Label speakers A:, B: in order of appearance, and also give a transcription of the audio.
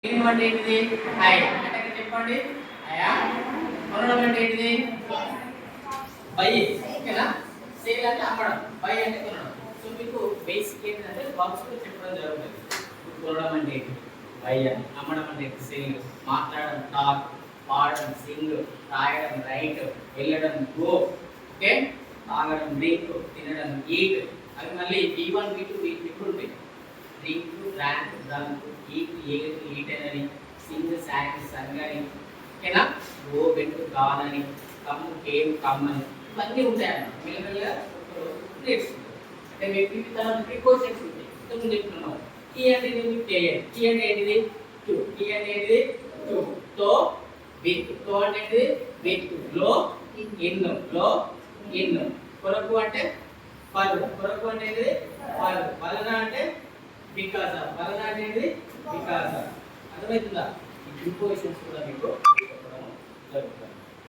A: ఏం అంటే ఏంటిది? ఐ అంటే చెప్పండి. అయా కొనడం అంటే ఏంటిది? బై. ఓకేనా? సేల్ అంటే అమ్మడం, బై అంటే కొనడం. సో మీకు బేసిక్ ఏంటంటే బాక్స్ లో చెప్పడం జరుగుతుంది. కొనడం అంటే ఏంటి? బై అని. అమ్మడం అంటే సేల్. మాట్లాడడం టాక్, పాడడం సింగ్, రాయడం రైట్, వెళ్ళడం గో. ఓకే? తాగడం డ్రింక్, తినడం ఈట్. అవి మళ్ళీ V1 V2 V3 ఉంటాయి. Drink drank drunk eat ate eaten అని, సింగ్ సాంగ్ సంగ్ అని. ఓకేనా? గో వెంట్ గాన్ అని, కమ్ కేమ్ కమ్ అని ఇవన్నీ ఉంటాయి అన్నమాట. మెల్లమెల్లగా నేర్చుకుంటాం. అంటే మీకు తర్వాత ప్రికాషన్స్ ఉంటాయి. ముందు చెప్తున్నాం. ఈ అనేది చేయదు. ఈ అంటే ఏంటిది? టు. ఈ అంటే ఏంటిది? టు. తో విత్. తో అంటే ఏంటిది? విత్. లో ఇన్. లో ఇన్. కొరకు అంటే ఫర్. కొరకు అంటే ఏంటిది? ఫర్. వలన అంటే బికాస్ ఆఫ్. వలన అంటే ఏంటిది? Because of. అర్థమవుతుందా? ఈ ప్రిపోజిషన్స్ కూడా మీకు